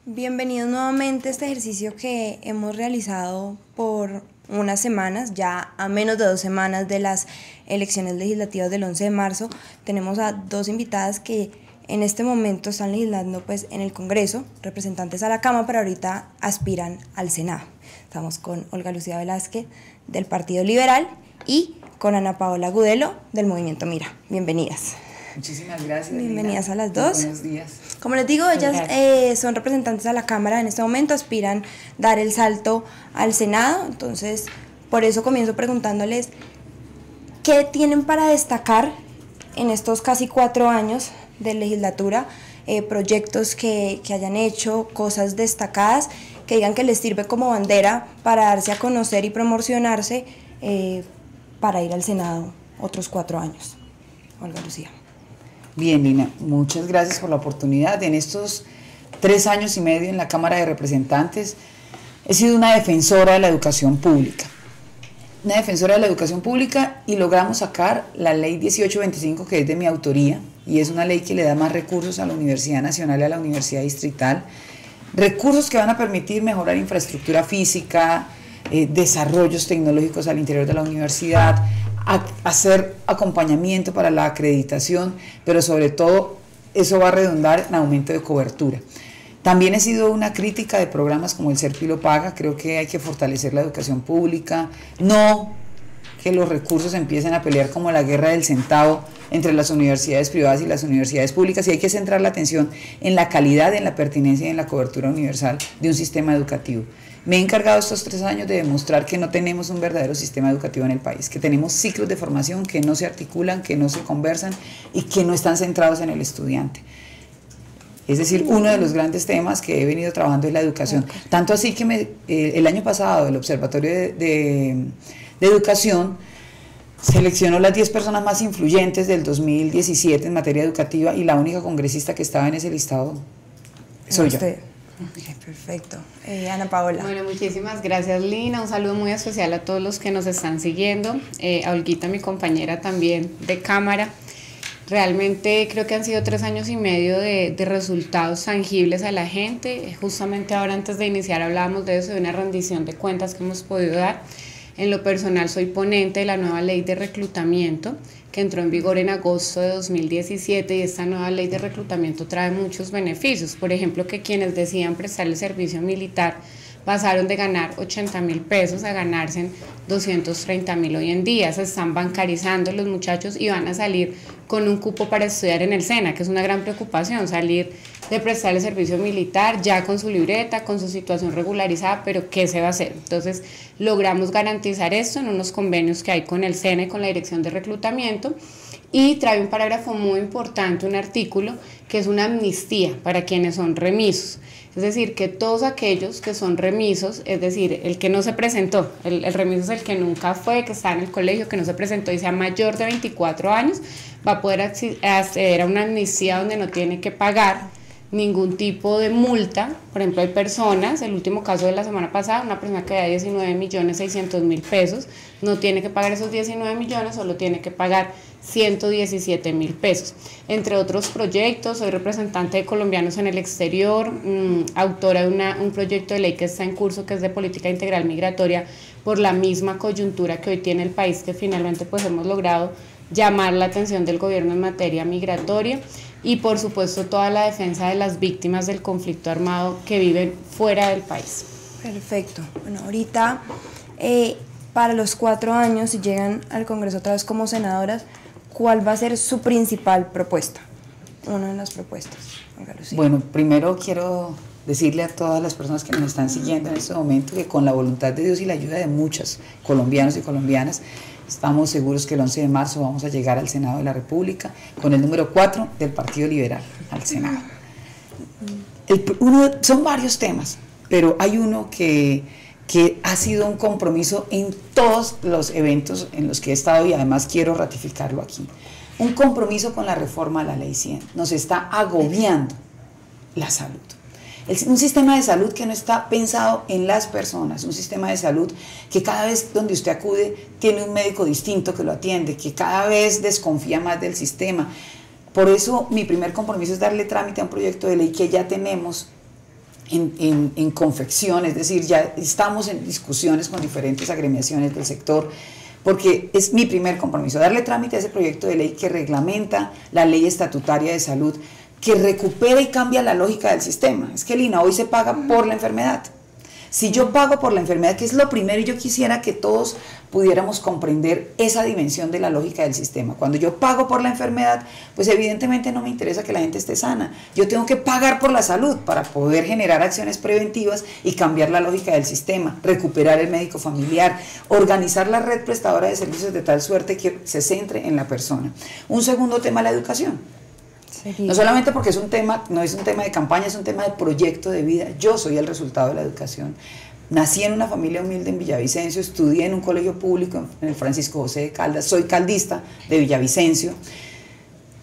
Bienvenidos nuevamente a este ejercicio que hemos realizado por unas semanas, ya a menos de 2 semanas de las elecciones legislativas del 11 de marzo. Tenemos a 2 invitadas que en este momento están legislando pues, en el Congreso, representantes a la Cámara, pero ahorita aspiran al Senado. Estamos con Olga Lucía Velázquez del Partido Liberal y con Ana Paola Gudelo del Movimiento Mira. Bienvenidas. Muchísimas gracias. Bienvenidas a las dos. Buenos días. Como les digo, ellas son representantes a la Cámara en este momento, aspiran dar el salto al Senado, entonces por eso comienzo preguntándoles qué tienen para destacar en estos casi 4 años de legislatura, proyectos que hayan hecho, cosas destacadas, que digan que les sirve como bandera para darse a conocer y promocionarse para ir al Senado otros 4 años. Olga Lucía. Bien, Lina, muchas gracias por la oportunidad. En estos 3 años y medio en la Cámara de Representantes he sido una defensora de la educación pública. Una defensora de la educación pública y logramos sacar la ley 1825, que es de mi autoría, y es una ley que le da más recursos a la Universidad Nacional y a la Universidad Distrital. Recursos que van a permitir mejorar infraestructura física, desarrollos tecnológicos al interior de la universidad, hacer acompañamiento para la acreditación, pero sobre todo eso va a redundar en aumento de cobertura. También he sido una crítica de programas como el Serpi lo Paga. Creo que hay que fortalecer la educación pública, no que los recursos empiecen a pelear como la guerra del centavo entre las universidades privadas y las universidades públicas, y hay que centrar la atención en la calidad, en la pertinencia y en la cobertura universal de un sistema educativo. Me he encargado estos 3 años de demostrar que no tenemos un verdadero sistema educativo en el país, que tenemos ciclos de formación que no se articulan, que no se conversan y que no están centrados en el estudiante. Es decir, uno de los grandes temas que he venido trabajando es la educación. Tanto así que el año pasado el Observatorio de Educación seleccionó las 10 personas más influyentes del 2017 en materia educativa, y la única congresista que estaba en ese listado soy yo. Okay, perfecto. Ana Paola. Bueno, muchísimas gracias, Lina. Un saludo muy especial a todos los que nos están siguiendo. A Olguita, mi compañera también de Cámara. Realmente creo que han sido 3 años y medio de resultados tangibles a la gente. Justamente ahora, antes de iniciar, hablábamos de eso, de una rendición de cuentas que hemos podido dar. En lo personal, soy ponente de la nueva ley de reclutamiento que entró en vigor en agosto de 2017, y esta nueva ley de reclutamiento trae muchos beneficios. Por ejemplo, que quienes decían prestar el servicio militar pasaron de ganar 80.000 pesos a ganarse 230.000 hoy en día. Se están bancarizando los muchachos y van a salir con un cupo para estudiar en el SENA, que es una gran preocupación, salir de prestar el servicio militar ya con su libreta, con su situación regularizada, pero ¿qué se va a hacer? Entonces logramos garantizar esto en unos convenios que hay con el SENA y con la Dirección de Reclutamiento, y trae un parágrafo muy importante, un artículo que es una amnistía para quienes son remisos. Es decir, que todos aquellos que son remisos, es decir, el que no se presentó, el remiso es el que nunca fue, que está en el colegio, que no se presentó y sea mayor de 24 años, va a poder acceder a una amnistía donde no tiene que pagar ningún tipo de multa. Por ejemplo, hay personas, el último caso de la semana pasada, una persona que da 19.600.000 pesos, no tiene que pagar esos 19 millones, solo tiene que pagar 117.000 pesos. Entre otros proyectos, soy representante de colombianos en el exterior, autora de un proyecto de ley que está en curso, que es de política integral migratoria, por la misma coyuntura que hoy tiene el país, que finalmente pues hemos logrado llamar la atención del gobierno en materia migratoria, y por supuesto toda la defensa de las víctimas del conflicto armado que viven fuera del país. Perfecto. Bueno, ahorita para los 4 años, si llegan al Congreso otra vez como senadoras, ¿cuál va a ser su principal propuesta? Una de las propuestas. Bueno, primero quiero decirle a todas las personas que nos están siguiendo en este momento que con la voluntad de Dios y la ayuda de muchos colombianos y colombianas, estamos seguros que el 11 de marzo vamos a llegar al Senado de la República con el número 4 del Partido Liberal al Senado. Son varios temas, pero hay uno que ha sido un compromiso en todos los eventos en los que he estado, y además quiero ratificarlo aquí. Un compromiso con la reforma a la Ley 100. Nos está agobiando la salud. Un sistema de salud que no está pensado en las personas, un sistema de salud que cada vez donde usted acude tiene un médico distinto que lo atiende, que cada vez desconfía más del sistema. Por eso mi primer compromiso es darle trámite a un proyecto de ley que ya tenemos en confección, es decir, ya estamos en discusiones con diferentes agremiaciones del sector, porque es mi primer compromiso, darle trámite a ese proyecto de ley que reglamenta la ley estatutaria de salud, que recupera y cambia la lógica del sistema. Es que, Lina, hoy se paga por la enfermedad. Si yo pago por la enfermedad, que es lo primero, yo quisiera que todos pudiéramos comprender esa dimensión de la lógica del sistema. Cuando yo pago por la enfermedad, pues evidentemente no me interesa que la gente esté sana. Yo tengo que pagar por la salud para poder generar acciones preventivas y cambiar la lógica del sistema, recuperar el médico familiar, organizar la red prestadora de servicios de tal suerte que se centre en la persona. Un segundo tema, la educación. No solamente porque es un tema, no es un tema de campaña, es un tema de proyecto de vida. Yo soy el resultado de la educación. Nací en una familia humilde en Villavicencio, estudié en un colegio público en el Francisco José de Caldas, soy caldista de Villavicencio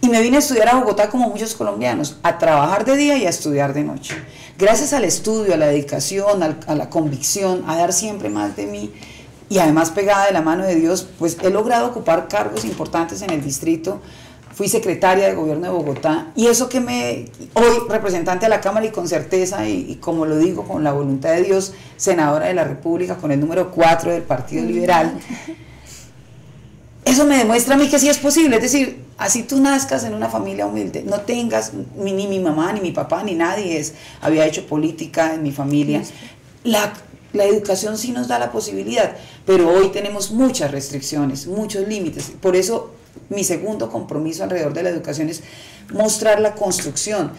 y me vine a estudiar a Bogotá como muchos colombianos, a trabajar de día y a estudiar de noche. Gracias al estudio, a la dedicación, a la convicción, a dar siempre más de mí y además pegada de la mano de Dios, pues he logrado ocupar cargos importantes en el distrito. Fui secretaria de gobierno de Bogotá y eso que hoy representante a la Cámara y con certeza y como lo digo con la voluntad de Dios, senadora de la República con el número 4 del Partido Liberal, eso me demuestra a mí que sí es posible. Es decir, así tú nazcas en una familia humilde, no tengas, ni mi mamá, ni mi papá, ni nadie había hecho política en mi familia, la educación sí nos da la posibilidad, pero hoy tenemos muchas restricciones, muchos límites, por eso mi segundo compromiso alrededor de la educación es mostrar la construcción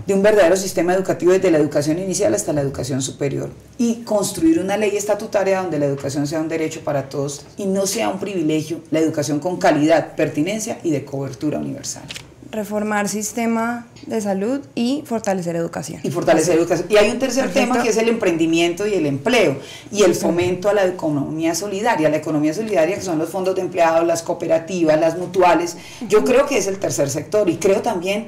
de un verdadero sistema educativo desde la educación inicial hasta la educación superior y construir una ley estatutaria donde la educación sea un derecho para todos y no sea un privilegio, la educación con calidad, pertinencia y de cobertura universal. Reformar sistema de salud y fortalecer educación. Y fortalecer educación. Y hay un tercer tema que es el emprendimiento y el empleo y el fomento a la economía solidaria. La economía solidaria que son los fondos de empleados, las cooperativas, las mutuales. Yo creo que es el tercer sector y creo también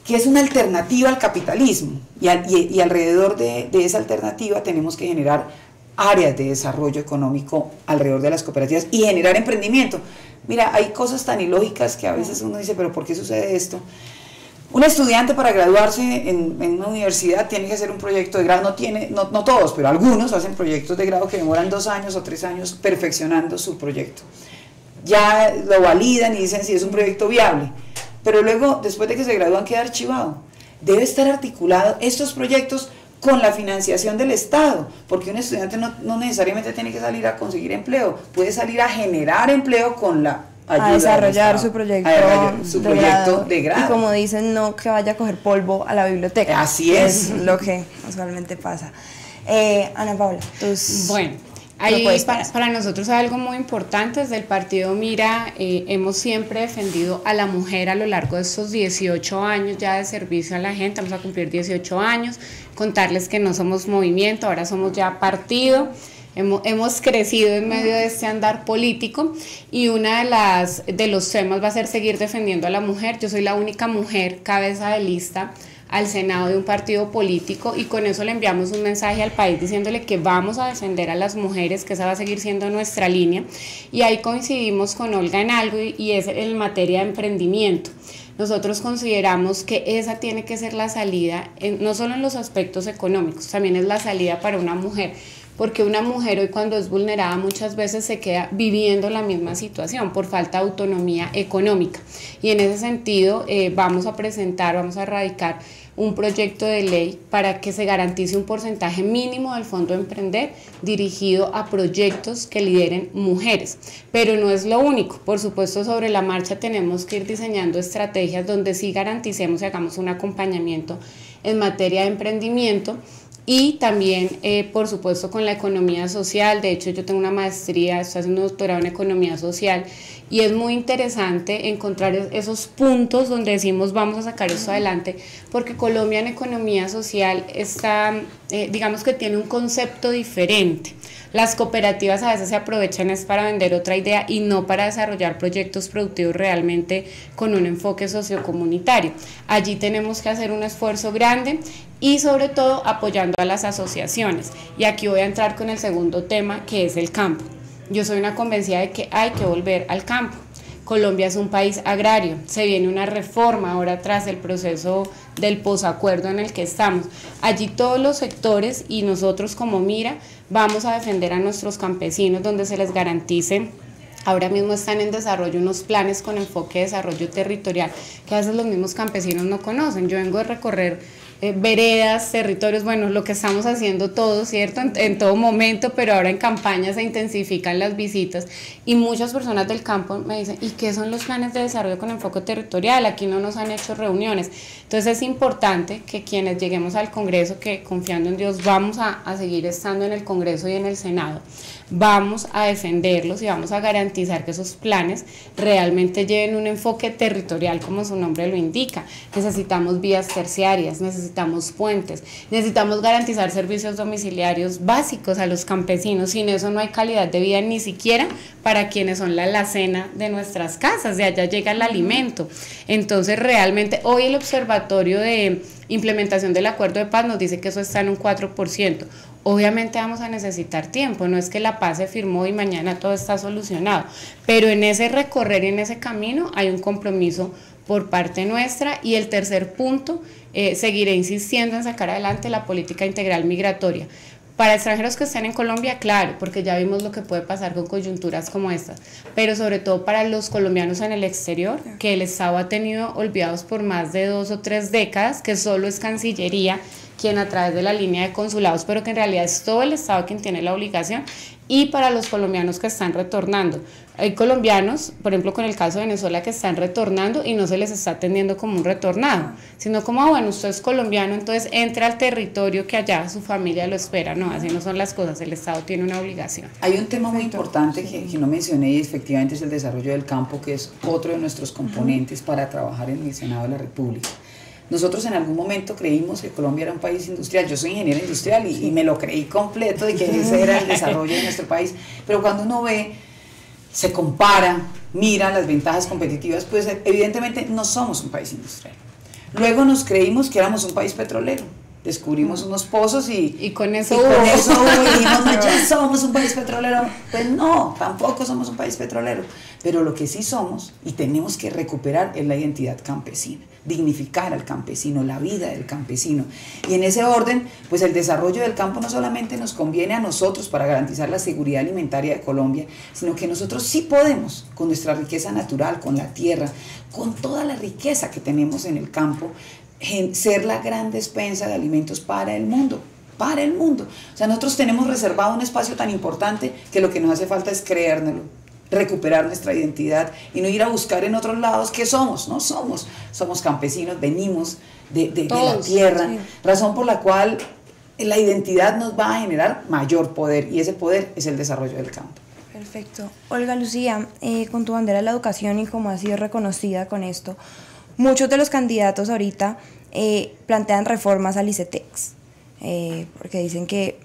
que es una alternativa al capitalismo y alrededor de esa alternativa tenemos que generar áreas de desarrollo económico alrededor de las cooperativas y generar emprendimiento. Mira, hay cosas tan ilógicas que a veces uno dice, pero ¿por qué sucede esto? Un estudiante para graduarse en una universidad tiene que hacer un proyecto de grado, no todos, pero algunos hacen proyectos de grado que demoran 2 años o 3 años perfeccionando su proyecto. Ya lo validan y dicen si es un proyecto viable, pero luego, después de que se gradúan, queda archivado. Debe estar articulado estos proyectos con la financiación del Estado, porque un estudiante no necesariamente tiene que salir a conseguir empleo, puede salir a generar empleo con la ayuda a desarrollar su proyecto, de grado. Y como dicen, no que vaya a coger polvo a la biblioteca. Así es. Lo que usualmente pasa. Ana Paula, tus... Bueno, ahí para nosotros hay algo muy importante. Desde el Partido Mira hemos siempre defendido a la mujer a lo largo de estos 18 años ya de servicio a la gente. Vamos a cumplir 18 años, contarles que no somos movimiento, ahora somos ya partido. Hemos crecido en medio de este andar político y una de los temas va a ser seguir defendiendo a la mujer. Yo soy la única mujer cabeza de lista al Senado de un partido político y con eso le enviamos un mensaje al país diciéndole que vamos a defender a las mujeres, que esa va a seguir siendo nuestra línea, y ahí coincidimos con Olga en algo y es en materia de emprendimiento. Nosotros consideramos que esa tiene que ser la salida, no solo en los aspectos económicos, también es la salida para una mujer, porque una mujer hoy cuando es vulnerada muchas veces se queda viviendo la misma situación por falta de autonomía económica. Y en ese sentido vamos a radicar un proyecto de ley para que se garantice un porcentaje mínimo del Fondo de Emprender dirigido a proyectos que lideren mujeres. Pero no es lo único, por supuesto sobre la marcha tenemos que ir diseñando estrategias donde sí garanticemos y hagamos un acompañamiento en materia de emprendimiento. Y también, por supuesto, con la economía social. De hecho, yo tengo una maestría, estoy haciendo un doctorado en economía social y es muy interesante encontrar esos puntos donde decimos vamos a sacar esto adelante, porque Colombia en economía social está, digamos que tiene un concepto diferente. Las cooperativas a veces se aprovechan es para vender otra idea y no para desarrollar proyectos productivos realmente con un enfoque sociocomunitario. Allí tenemos que hacer un esfuerzo grande y sobre todo apoyando a las asociaciones. Y aquí voy a entrar con el segundo tema, que es el campo. Yo soy una convencida de que hay que volver al campo. Colombia es un país agrario, se viene una reforma ahora tras el proceso del posacuerdo en el que estamos. Allí todos los sectores y nosotros como Mira vamos a defender a nuestros campesinos, donde se les garantice. Ahora mismo están en desarrollo unos planes con enfoque de desarrollo territorial que a veces los mismos campesinos no conocen. Yo vengo de recorrer veredas, territorios, bueno, lo que estamos haciendo todos, ¿cierto? En todo momento, pero ahora en campaña se intensifican las visitas y muchas personas del campo me dicen, ¿y qué son los planes de desarrollo con enfoque territorial? Aquí no nos han hecho reuniones. Entonces es importante que quienes lleguemos al Congreso, que confiando en Dios vamos a seguir estando en el Congreso y en el Senado, vamos a defenderlos y vamos a garantizar que esos planes realmente lleven un enfoque territorial como su nombre lo indica. Necesitamos vías terciarias, necesitamos puentes, necesitamos garantizar servicios domiciliarios básicos a los campesinos. Sin eso no hay calidad de vida ni siquiera para quienes son la alacena de nuestras casas, de allá llega el alimento. Entonces realmente hoy el Observatorio de Implementación del Acuerdo de Paz nos dice que eso está en un 4%. Obviamente vamos a necesitar tiempo, no es que la paz se firmó y mañana todo está solucionado, pero en ese recorrer y en ese camino hay un compromiso por parte nuestra. Y el tercer punto, seguiré insistiendo en sacar adelante la política integral migratoria. Para extranjeros que estén en Colombia, claro, porque ya vimos lo que puede pasar con coyunturas como estas, pero sobre todo para los colombianos en el exterior, que el Estado ha tenido olvidados por más de 2 o 3 décadas, que solo es Cancillería quien a través de la línea de consulados, pero que en realidad es todo el Estado quien tiene la obligación, y para los colombianos que están retornando. Hay colombianos, por ejemplo con el caso de Venezuela, que están retornando y no se les está atendiendo como un retornado, sino como, bueno, usted es colombiano, entonces entra al territorio que allá su familia lo espera. No, así no son las cosas, el Estado tiene una obligación. Hay un tema muy importante que no mencioné y efectivamente es el desarrollo del campo, que es otro de nuestros componentes para trabajar en el Senado de la República. Nosotros en algún momento creímos que Colombia era un país industrial. Yo soy ingeniera industrial y me lo creí completo de que ese era el desarrollo de nuestro país, pero cuando uno ve, se compara, mira las ventajas competitivas, pues evidentemente no somos un país industrial. Luego nos creímos que éramos un país petrolero, descubrimos unos pozos y con eso dijimos, no, ya somos un país petrolero. Pues no, tampoco somos un país petrolero, pero lo que sí somos y tenemos que recuperar es la identidad campesina, dignificar al campesino, la vida del campesino. Y en ese orden, pues el desarrollo del campo no solamente nos conviene a nosotros para garantizar la seguridad alimentaria de Colombia, sino que nosotros sí podemos, con nuestra riqueza natural, con la tierra, con toda la riqueza que tenemos en el campo, ser la gran despensa de alimentos para el mundo. Para el mundo. O sea, nosotros tenemos reservado un espacio tan importante que lo que nos hace falta es creérnoslo, recuperar nuestra identidad y no ir a buscar en otros lados qué somos. No somos campesinos, venimos de la tierra, sí. Razón por la cual la identidad nos va a generar mayor poder y ese poder es el desarrollo del campo. Perfecto. Olga Lucía, con tu bandera de la educación y como has sido reconocida con esto, muchos de los candidatos ahorita plantean reformas al ICETEX, porque dicen que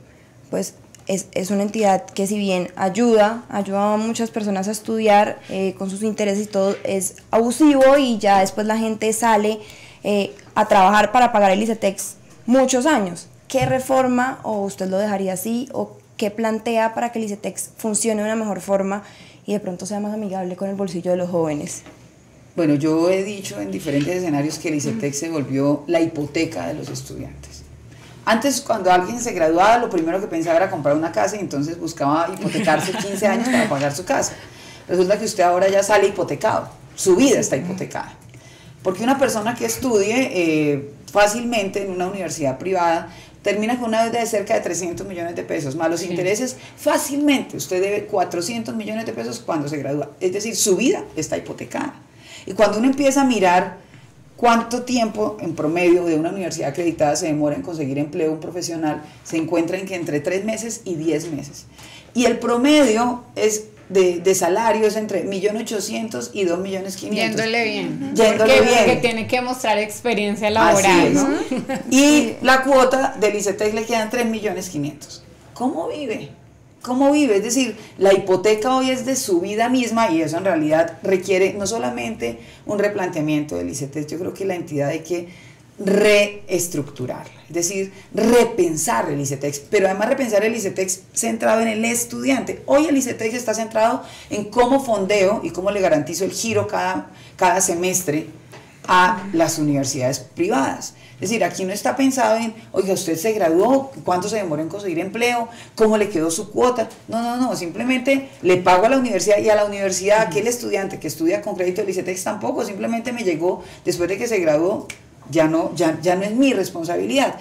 pues es una entidad que si bien ayuda a muchas personas a estudiar con sus intereses y todo, es abusivo y ya después la gente sale a trabajar para pagar el ICETEX muchos años. ¿Qué reforma o usted lo dejaría así o qué plantea para que el ICETEX funcione de una mejor forma y de pronto sea más amigable con el bolsillo de los jóvenes? Bueno, yo he dicho en diferentes escenarios que el ICETEX se volvió la hipoteca de los estudiantes. Antes, cuando alguien se graduaba, lo primero que pensaba era comprar una casa y entonces buscaba hipotecarse 15 años para pagar su casa. Resulta que usted ahora ya sale hipotecado, su vida está hipotecada. Porque una persona que estudie fácilmente en una universidad privada termina con una deuda de cerca de 300 millones de pesos, más los intereses, fácilmente usted debe 400 millones de pesos cuando se gradúa. Es decir, su vida está hipotecada. Y cuando uno empieza a mirar cuánto tiempo en promedio de una universidad acreditada se demora en conseguir empleo un profesional, se encuentra en que entre 3 meses y 10 meses. Y el promedio es de salario es entre 1.800.000 y 2.500.000. Yéndole bien. Yéndole bien. Porque tiene que mostrar experiencia laboral, ¿no? Y la cuota del ICETEX le quedan 3.500.000. ¿Cómo vive? ¿Cómo vive? Es decir, la hipoteca hoy es de su vida misma y eso en realidad requiere no solamente un replanteamiento del ICETEX, yo creo que la entidad hay que reestructurarla, es decir, repensar el ICETEX, pero además repensar el ICETEX centrado en el estudiante. Hoy el ICETEX está centrado en cómo fondeo y cómo le garantizo el giro cada semestre a las universidades privadas. Es decir, aquí no está pensado en, oiga, usted se graduó, ¿cuánto se demora en conseguir empleo? ¿Cómo le quedó su cuota? No, simplemente le pago a la universidad, y a la universidad, aquel estudiante que estudia con crédito del ICETEX tampoco, simplemente me llegó después de que se graduó, ya no es mi responsabilidad.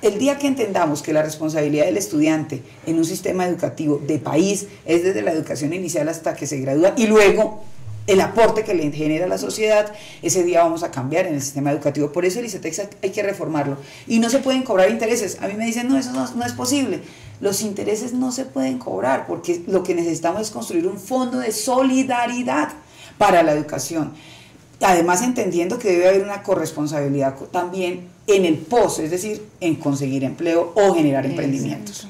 El día que entendamos que la responsabilidad del estudiante en un sistema educativo de país es desde la educación inicial hasta que se gradúa, y luego el aporte que le genera a la sociedad, ese día vamos a cambiar en el sistema educativo. Por eso el ICETEX hay que reformarlo. Y no se pueden cobrar intereses. A mí me dicen, no, eso no es posible. Los intereses no se pueden cobrar, porque lo que necesitamos es construir un fondo de solidaridad para la educación. Además, entendiendo que debe haber una corresponsabilidad también en el post, es decir, en conseguir empleo o generar emprendimientos.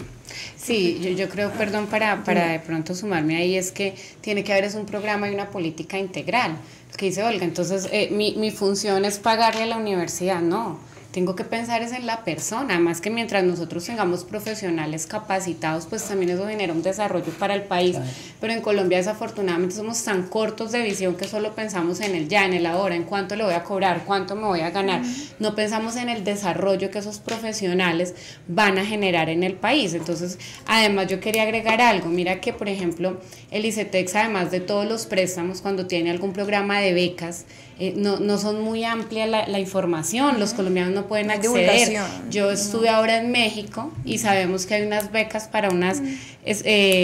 Sí, yo creo, perdón, para de pronto sumarme ahí, es que tiene que haber un programa y una política integral. Lo que dice Olga, entonces mi función es pagarle a la universidad, no. Tengo que pensar es en la persona, además que mientras nosotros tengamos profesionales capacitados, pues también eso genera un desarrollo para el país. Claro. Pero en Colombia desafortunadamente somos tan cortos de visión que solo pensamos en el ya, en el ahora, en cuánto le voy a cobrar, cuánto me voy a ganar. No pensamos en el desarrollo que esos profesionales van a generar en el país. Entonces, además yo quería agregar algo, mira que por ejemplo el ICETEX, además de todos los préstamos, cuando tiene algún programa de becas, no son muy amplia la información, los colombianos no pueden acceder. Yo estuve ahora en México y sabemos que hay unas becas para unas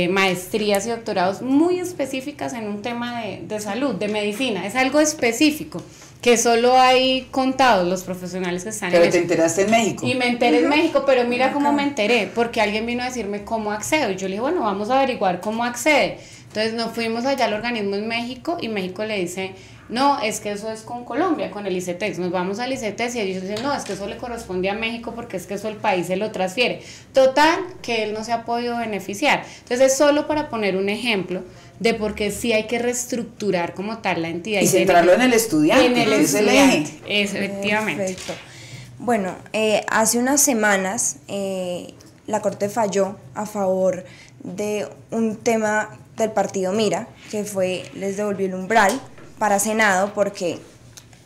maestrías y doctorados muy específicas en un tema de salud, de medicina, es algo específico que solo hay contados los profesionales que están en eso. Pero te enteraste en México. Y me enteré en México, pero mira cómo me enteré, porque alguien vino a decirme cómo accedo, y yo le dije, bueno, vamos a averiguar cómo accede. Entonces nos fuimos allá al organismo en México, y México le dice, no, es que eso es con Colombia, con el ICETEX. Nos vamos al ICETEX y ellos dicen, no, es que eso le corresponde a México porque es que eso el país se lo transfiere. Total, que él no se ha podido beneficiar. Entonces es solo para poner un ejemplo de por qué sí hay que reestructurar como tal la entidad. Y centrarlo en el estudiante. En el estudiante, efectivamente. Perfecto. Bueno, hace unas semanas la Corte falló a favor de un tema del partido Mira, que les devolvió el umbral para Senado, porque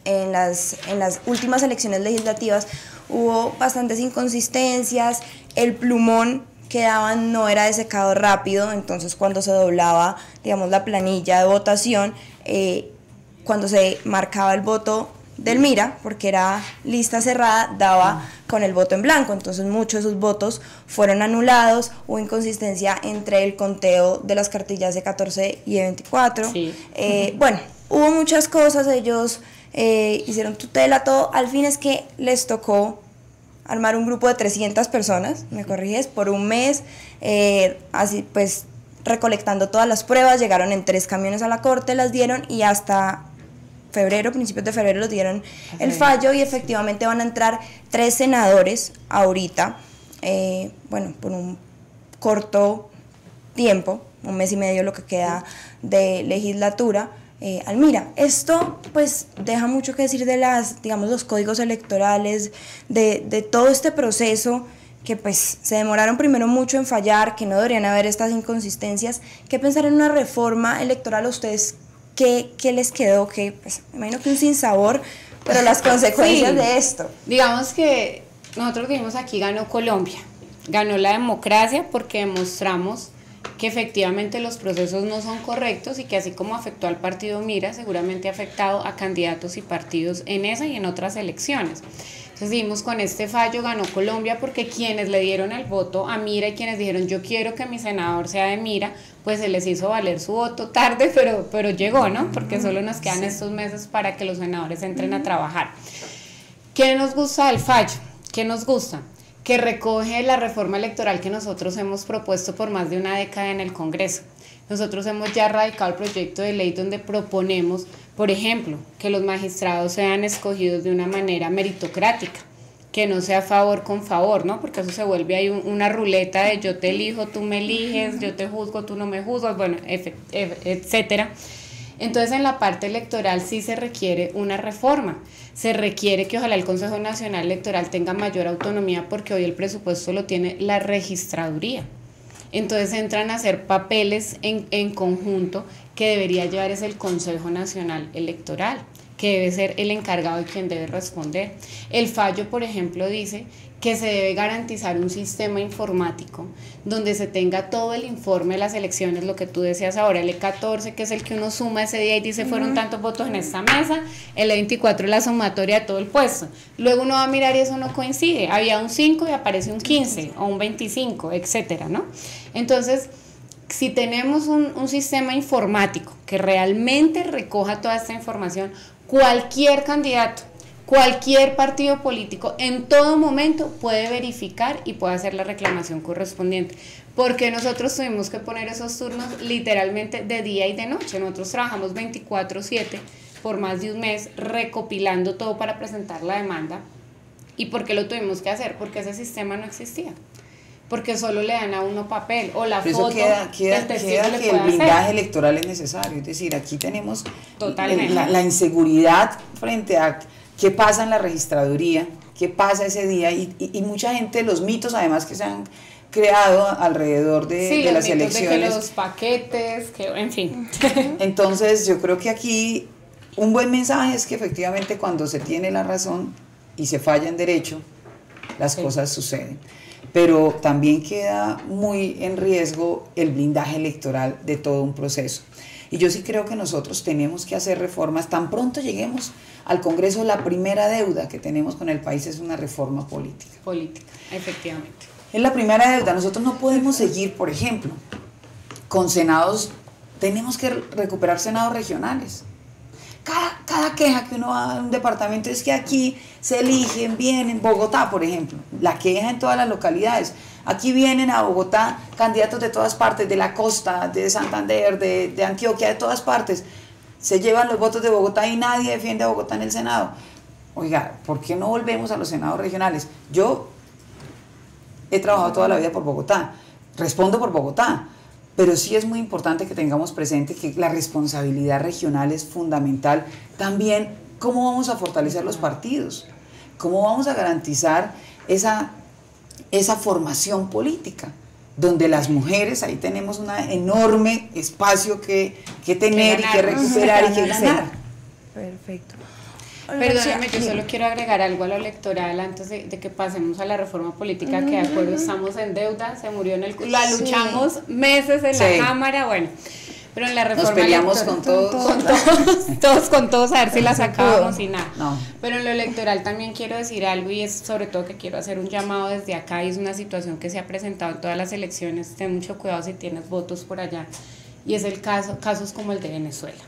en las últimas elecciones legislativas hubo bastantes inconsistencias, el plumón que daban no era desecado rápido, entonces cuando se doblaba, digamos, la planilla de votación, cuando se marcaba el voto del Mira, porque era lista cerrada, daba con el voto en blanco, entonces muchos de esos votos fueron anulados, hubo inconsistencia entre el conteo de las cartillas de 14 y de 24, sí. Bueno, hubo muchas cosas, ellos hicieron tutela, todo, al fin es que les tocó armar un grupo de 300 personas, me corriges, por un mes, así pues recolectando todas las pruebas, llegaron en 3 camiones a la Corte, las dieron y hasta principios de febrero los dieron el fallo y efectivamente van a entrar 3 senadores ahorita, bueno, por un corto tiempo, un mes y medio lo que queda de legislatura, al Mira. Esto pues deja mucho que decir de digamos, los códigos electorales, de todo este proceso que pues se demoraron primero mucho en fallar, que no deberían haber estas inconsistencias. ¿Qué pensar en una reforma electoral a ustedes? ¿Qué les quedó? Que pues me imagino que un sinsabor, pero las consecuencias sí, de esto. Digamos que nosotros dijimos aquí ganó Colombia, ganó la democracia porque demostramos que efectivamente los procesos no son correctos y que así como afectó al partido Mira, seguramente ha afectado a candidatos y partidos en esa y en otras elecciones. Entonces dijimos, con este fallo ganó Colombia porque quienes le dieron el voto a Mira y quienes dijeron yo quiero que mi senador sea de Mira, pues se les hizo valer su voto tarde, pero llegó, ¿no? Porque solo nos quedan estos meses para que los senadores entren a trabajar. ¿Qué nos gusta del fallo? ¿Qué nos gusta? Que recoge la reforma electoral que nosotros hemos propuesto por más de una década en el Congreso. Nosotros hemos ya radicado el proyecto de ley donde proponemos, por ejemplo, que los magistrados sean escogidos de una manera meritocrática, que no sea favor con favor, ¿no? Porque eso se vuelve ahí una ruleta de yo te elijo, tú me eliges, yo te juzgo, tú no me juzgas, bueno, etcétera. Entonces en la parte electoral sí se requiere una reforma, se requiere que ojalá el Consejo Nacional Electoral tenga mayor autonomía porque hoy el presupuesto lo tiene la registraduría. Entonces entran a hacer papeles en conjunto que debería llevar es el Consejo Nacional Electoral, que debe ser el encargado y quien debe responder. El fallo, por ejemplo, dice que se debe garantizar un sistema informático donde se tenga todo el informe de las elecciones, lo que tú decías ahora, el E14, que es el que uno suma ese día y dice fueron tantos votos en esta mesa, el E24 es la sumatoria de todo el puesto. Luego uno va a mirar y eso no coincide, había un 5 y aparece un 15 o un 25, etcétera, ¿no? Entonces, si tenemos un sistema informático que realmente recoja toda esta información, cualquier candidato, cualquier partido político en todo momento puede verificar y puede hacer la reclamación correspondiente, porque nosotros tuvimos que poner esos turnos literalmente de día y de noche. Nosotros trabajamos 24/7 por más de un mes recopilando todo para presentar la demanda. ¿Y por qué lo tuvimos que hacer? Porque ese sistema no existía, porque solo le dan a uno papel o la pero foto. Eso queda que que el blindaje electoral es necesario, es decir, aquí tenemos Totalmente. la inseguridad frente a qué pasa en la registraduría, qué pasa ese día, y mucha gente, los mitos además que se han creado alrededor de las elecciones. De que los paquetes, que, en fin. Entonces yo creo que aquí un buen mensaje es que efectivamente cuando se tiene la razón y se falla en derecho, las cosas suceden. Pero también queda muy en riesgo el blindaje electoral de todo un proceso. Y yo sí creo que nosotros tenemos que hacer reformas. Tan pronto lleguemos al Congreso, la primera deuda que tenemos con el país es una reforma política. Política, efectivamente. Es la primera deuda. Nosotros no podemos seguir, por ejemplo, con senados, tenemos que recuperar senados regionales. Cada queja que uno va a un departamento es que aquí se eligen bien en Bogotá, por ejemplo, la queja en todas las localidades. Aquí vienen a Bogotá candidatos de todas partes, de la costa, de Santander, de Antioquia, de todas partes. Se llevan los votos de Bogotá y nadie defiende a Bogotá en el Senado. Oiga, ¿por qué no volvemos a los senados regionales? Yo he trabajado toda la vida por Bogotá, respondo por Bogotá, pero sí es muy importante que tengamos presente que la responsabilidad regional es fundamental. También, ¿cómo vamos a fortalecer los partidos? ¿Cómo vamos a garantizar esa formación política? Donde las mujeres, ahí tenemos un enorme espacio que tener y que recuperar y que ganar. Perfecto. Perdóname, yo solo quiero agregar algo a lo electoral antes de que pasemos a la reforma política, que de acuerdo estamos en deuda, se murió en el... La luchamos meses en la Cámara, bueno, pero en la reforma nos peleamos electoral, con todos, a ver si la sacábamos y nada. No. Pero en lo electoral también quiero decir algo, y es sobre todo que quiero hacer un llamado desde acá, y es una situación que se ha presentado en todas las elecciones, ten mucho cuidado si tienes votos por allá, y es el casos como el de Venezuela.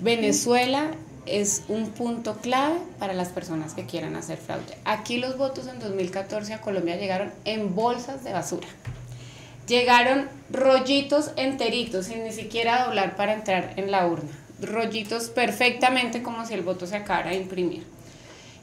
Venezuela es un punto clave para las personas que quieran hacer fraude. Aquí los votos en 2014 a Colombia llegaron en bolsas de basura. Llegaron rollitos enteritos, sin ni siquiera doblar para entrar en la urna. Rollitos perfectamente como si el voto se acabara de imprimir.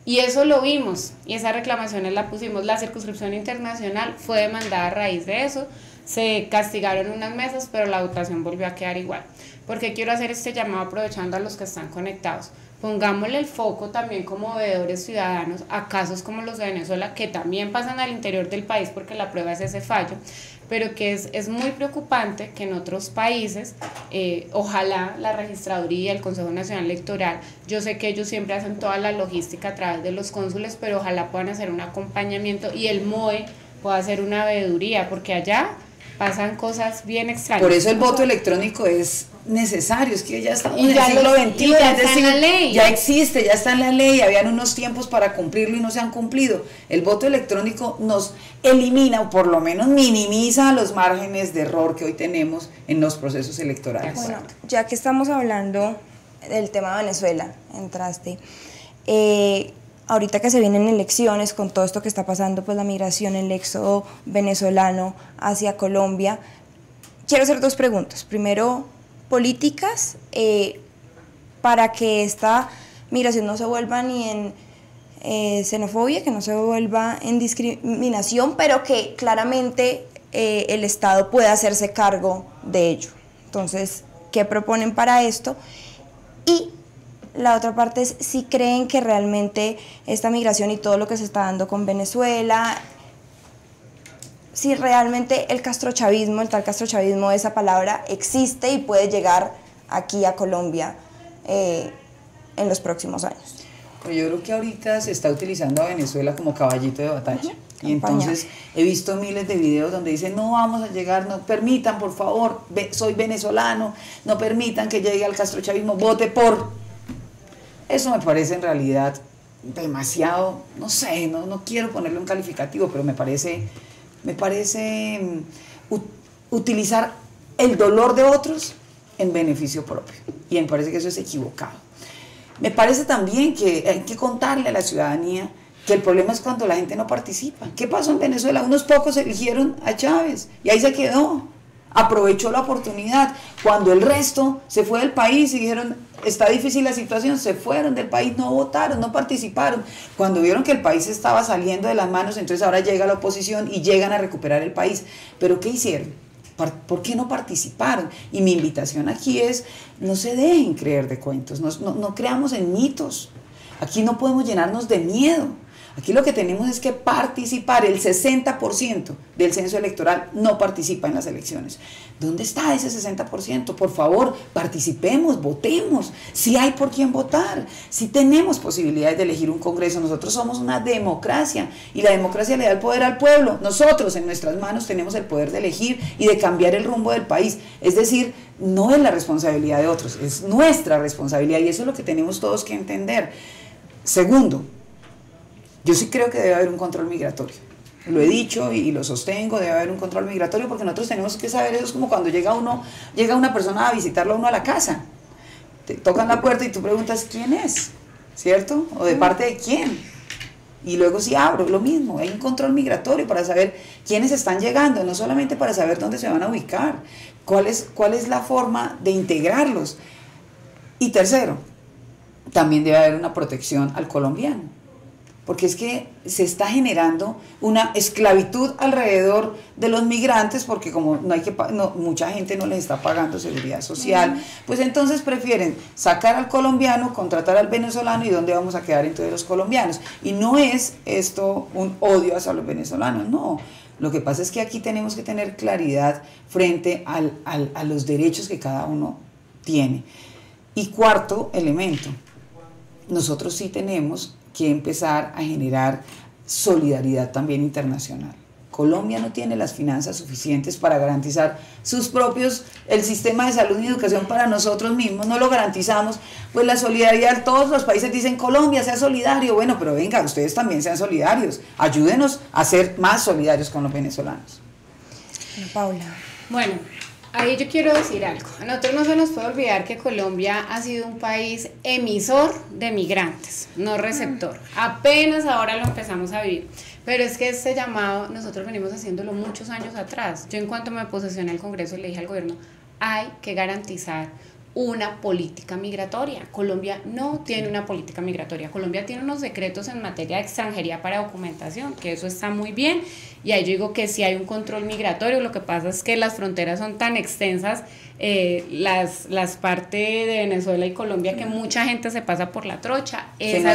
Y eso lo vimos, y esas reclamaciones la pusimos. La circunscripción internacional fue demandada a raíz de eso. Se castigaron unas mesas, pero la votación volvió a quedar igual. Porque quiero hacer este llamado aprovechando a los que están conectados. Pongámosle el foco también como veedores ciudadanos a casos como los de Venezuela, que también pasan al interior del país porque la prueba es ese fallo, pero que es muy preocupante que en otros países, ojalá la registraduría, el Consejo Nacional Electoral, yo sé que ellos siempre hacen toda la logística a través de los cónsules, pero ojalá puedan hacer un acompañamiento y el MOE pueda hacer una veeduría, porque allá pasan cosas bien extrañas. Por eso el voto electrónico es necesario, es que ya estamos en el ya siglo XXI, ya es decir, está en la ley. Ya existe, ya está en la ley, habían unos tiempos para cumplirlo y no se han cumplido. El voto electrónico nos elimina o por lo menos minimiza los márgenes de error que hoy tenemos en los procesos electorales. Bueno, ya que estamos hablando del tema de Venezuela, entraste, ahorita que se vienen elecciones, con todo esto que está pasando, pues la migración, el éxodo venezolano hacia Colombia, quiero hacer dos preguntas. Primero, políticas para que esta migración no se vuelva ni en xenofobia, que no se vuelva en discriminación, pero que claramente el Estado pueda hacerse cargo de ello. Entonces, ¿qué proponen para esto? Y la otra parte es si creen que realmente esta migración y todo lo que se está dando con Venezuela, si realmente el castrochavismo, el tal castrochavismo, esa palabra existe y puede llegar aquí a Colombia en los próximos años. Pues yo creo que ahorita se está utilizando a Venezuela como caballito de batalla. Y entonces he visto miles de videos donde dicen, no vamos a llegar, no permitan, por favor, soy venezolano, no permitan que llegue al castrochavismo, vote por. Eso me parece en realidad demasiado, no sé, no quiero ponerle un calificativo, pero me parece utilizar el dolor de otros en beneficio propio. Y me parece que eso es equivocado. Me parece también que hay que contarle a la ciudadanía que el problema es cuando la gente no participa. ¿Qué pasó en Venezuela? Unos pocos eligieron a Chávez y ahí se quedó. Aprovechó la oportunidad. Cuando el resto se fue del país y dijeron, está difícil la situación, se fueron del país, no votaron, no participaron. Cuando vieron que el país estaba saliendo de las manos, entonces ahora llega la oposición y llegan a recuperar el país. ¿Pero qué hicieron? ¿Por qué no participaron? Y mi invitación aquí es, no se dejen creer de cuentos, no creamos en mitos. Aquí no podemos llenarnos de miedo. Aquí lo que tenemos es que participar. El 60% del censo electoral no participa en las elecciones. ¿Dónde está ese 60%? Por favor, participemos, votemos. Si hay por quién votar, si tenemos posibilidades de elegir un Congreso. Nosotros somos una democracia y la democracia le da el poder al pueblo. Nosotros en nuestras manos tenemos el poder de elegir y de cambiar el rumbo del país. Es decir, no es la responsabilidad de otros, es nuestra responsabilidad y eso es lo que tenemos todos que entender. Segundo, yo sí creo que debe haber un control migratorio. Lo he dicho y lo sostengo, debe haber un control migratorio porque nosotros tenemos que saber, eso es como cuando llega una persona a visitarlo a uno a la casa. Te tocan la puerta y tú preguntas quién es, ¿cierto? O de parte de quién. Y luego sí abro, lo mismo, hay un control migratorio para saber quiénes están llegando, no solamente para saber dónde se van a ubicar, cuál es la forma de integrarlos. Y tercero, también debe haber una protección al colombiano. Porque es que se está generando una esclavitud alrededor de los migrantes, porque como mucha gente no les está pagando seguridad social, pues entonces prefieren sacar al colombiano, contratar al venezolano, y ¿dónde vamos a quedar entonces los colombianos? Y no es esto un odio hacia los venezolanos, no. Lo que pasa es que aquí tenemos que tener claridad frente a los derechos que cada uno tiene. Y cuarto elemento, nosotros sí tenemos que empezar a generar solidaridad también internacional. Colombia no tiene las finanzas suficientes para garantizar el sistema de salud y educación para nosotros mismos, no lo garantizamos, pues la solidaridad, todos los países dicen Colombia, sea solidario, bueno, pero venga, ustedes también sean solidarios, ayúdenos a ser más solidarios con los venezolanos. Paula. Bueno, ahí yo quiero decir algo. A nosotros no se nos puede olvidar que Colombia ha sido un país emisor de migrantes, no receptor. Apenas ahora lo empezamos a vivir. Pero es que este llamado nosotros venimos haciéndolo muchos años atrás. Yo en cuanto me posesioné al Congreso le dije al gobierno, hay que garantizar una política migratoria. Colombia no tiene una política migratoria. Colombia tiene unos decretos en materia de extranjería para documentación, que eso está muy bien, y ahí yo digo que sí hay un control migratorio. Lo que pasa es que las fronteras son tan extensas, las partes de Venezuela y Colombia, que mucha gente se pasa por la trocha. Esa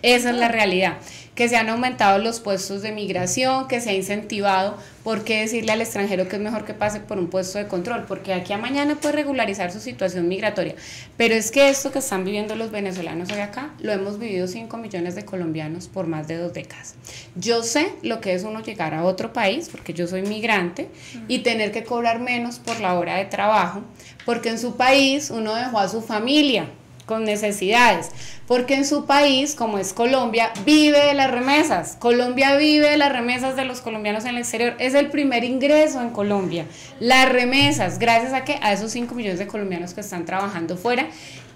es la realidad. Que se han aumentado los puestos de migración, que se ha incentivado. ¿Por qué decirle al extranjero que es mejor que pase por un puesto de control? Porque aquí a mañana puede regularizar su situación migratoria. Pero es que esto que están viviendo los venezolanos hoy acá, lo hemos vivido 5 millones de colombianos por más de 2 décadas. Yo sé lo que es uno llegar a otro país, porque yo soy migrante, y tener que cobrar menos por la hora de trabajo, porque en su país uno dejó a su familia con necesidades, porque en su país, como es Colombia, vive de las remesas. Colombia vive de las remesas de los colombianos en el exterior. Es el primer ingreso en Colombia, las remesas, gracias a que a esos 5 millones de colombianos que están trabajando fuera,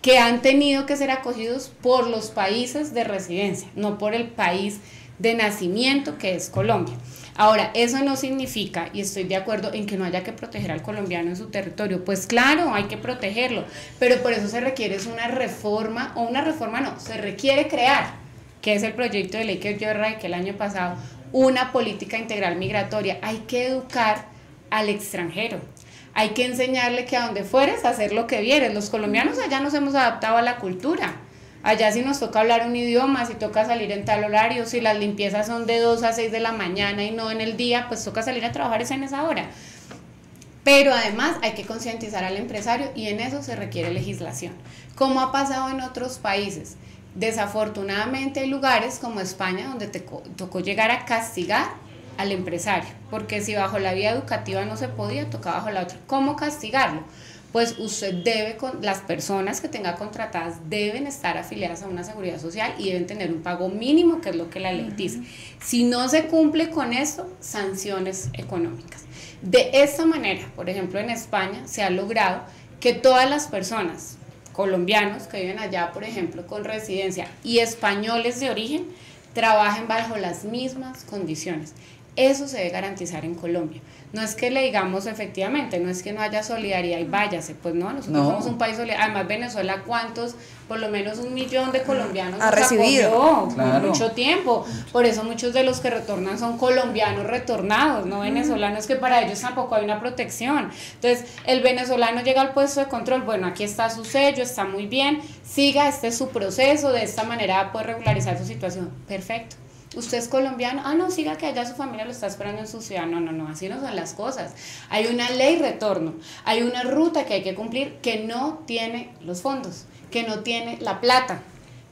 que han tenido que ser acogidos por los países de residencia, no por el país de nacimiento que es Colombia. Ahora, eso no significa, y estoy de acuerdo en que no haya que proteger al colombiano en su territorio. Pues claro, hay que protegerlo, pero por eso se requiere una reforma, o una reforma no, se requiere crear, que es el proyecto de ley que yo erradiqué el año pasado, una política integral migratoria. Hay que educar al extranjero, hay que enseñarle que a donde fueres, hacer lo que vieres. Los colombianos allá nos hemos adaptado a la cultura. Allá si nos toca hablar un idioma, si toca salir en tal horario, si las limpiezas son de 2 a 6 de la mañana y no en el día, pues toca salir a trabajar en esa hora. Pero además hay que concientizar al empresario y en eso se requiere legislación. Como ha pasado en otros países, desafortunadamente hay lugares como España donde te tocó llegar a castigar al empresario, porque si bajo la vía educativa no se podía, tocaba bajo la otra. ¿Cómo castigarlo? Pues usted debe, las personas que tenga contratadas deben estar afiliadas a una seguridad social y deben tener un pago mínimo, que es lo que la ley dice. Si no se cumple con esto, sanciones económicas. De esta manera, por ejemplo, en España se ha logrado que todas las personas colombianos que viven allá, por ejemplo, con residencia y españoles de origen, trabajen bajo las mismas condiciones. Eso se debe garantizar en Colombia. No es que le digamos efectivamente, no es que no haya solidaridad y váyase, pues no, nosotros somos un país solidario. Además, Venezuela, ¿cuántos? Por lo menos 1 millón de colombianos ha recibido claro, mucho tiempo. Por eso muchos de los que retornan son colombianos retornados, no venezolanos, que para ellos tampoco hay una protección. Entonces, el venezolano llega al puesto de control, bueno, aquí está su sello, está muy bien, siga, este es su proceso, de esta manera puede regularizar su situación. Perfecto. ¿Usted es colombiano? Ah, no, siga que allá su familia lo está esperando en su ciudad. No, así no son las cosas. Hay una ley retorno, hay una ruta que hay que cumplir que no tiene los fondos, que no tiene la plata,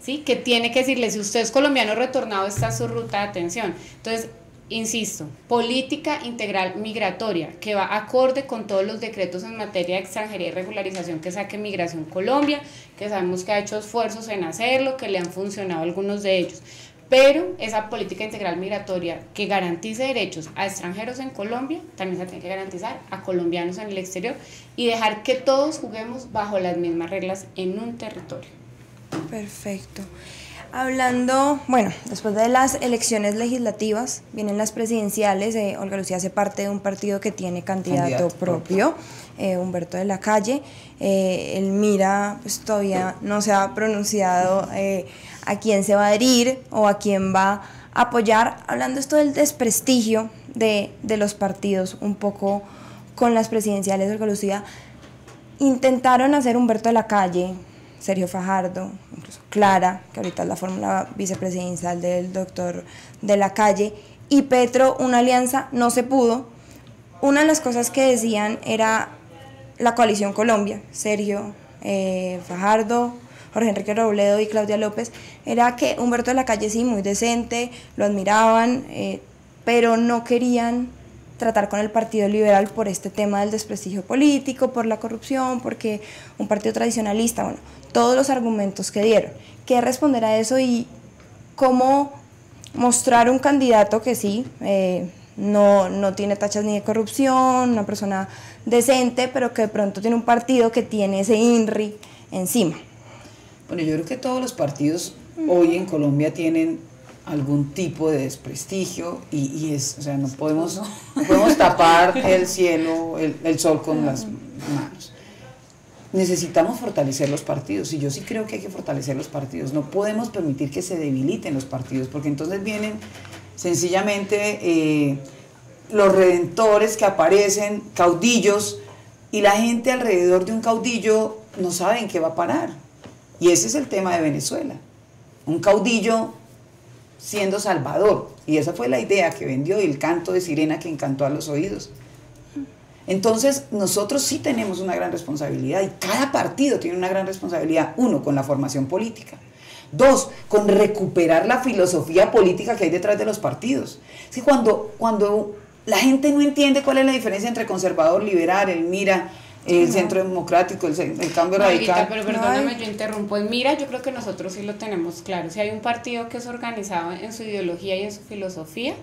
¿sí? Que tiene que decirle, si usted es colombiano retornado, está su ruta de atención. Entonces, insisto, política integral migratoria que va acorde con todos los decretos en materia de extranjería y regularización que saque Migración Colombia, que sabemos que ha hecho esfuerzos en hacerlo, que le han funcionado algunos de ellos. Pero esa política integral migratoria que garantice derechos a extranjeros en Colombia, también se tiene que garantizar a colombianos en el exterior y dejar que todos juguemos bajo las mismas reglas en un territorio. Perfecto. Hablando, bueno, después de las elecciones legislativas, vienen las presidenciales. Olga Lucía hace parte de un partido que tiene candidato propio, Humberto de la Calle. El MIRA pues, todavía no se ha pronunciado a quién se va a adherir o a quién va a apoyar. Hablando esto del desprestigio de los partidos, un poco con las presidenciales, Olga Lucía, intentaron hacer Humberto de la Calle, Sergio Fajardo, incluso Clara, que ahorita es la fórmula vicepresidencial del doctor de la Calle, y Petro, una alianza, no se pudo. Una de las cosas que decían era la coalición Colombia, Sergio, Fajardo, Jorge Enrique Robledo y Claudia López, era que Humberto de la Calle sí, muy decente, lo admiraban, pero no querían tratar con el Partido Liberal por este tema del desprestigio político, por la corrupción, porque un partido tradicionalista, bueno, todos los argumentos que dieron. ¿Qué responder a eso y cómo mostrar un candidato que sí, no tiene tachas ni de corrupción, una persona decente, pero que de pronto tiene un partido que tiene ese INRI encima? Bueno, yo creo que todos los partidos hoy en Colombia tienen algún tipo de desprestigio y es, o sea, no podemos tapar el cielo, el sol con las manos. Necesitamos fortalecer los partidos y yo sí creo que hay que fortalecer los partidos. No podemos permitir que se debiliten los partidos porque entonces vienen sencillamente los redentores que aparecen, caudillos, y la gente alrededor de un caudillo no sabe en qué va a parar. Y ese es el tema de Venezuela. Un caudillo siendo salvador, y esa fue la idea que vendió y el canto de sirena que encantó a los oídos. Entonces nosotros sí tenemos una gran responsabilidad y cada partido tiene una gran responsabilidad. 1, con la formación política. 2, con recuperar la filosofía política que hay detrás de los partidos. Es que cuando la gente no entiende cuál es la diferencia entre conservador, liberal, el MIRA, el Centro Democrático, el Cambio Radical. Pero perdóname, yo interrumpo. El MIRA yo creo que nosotros sí lo tenemos claro. Si hay un partido que es organizado en su ideología y en su filosofía,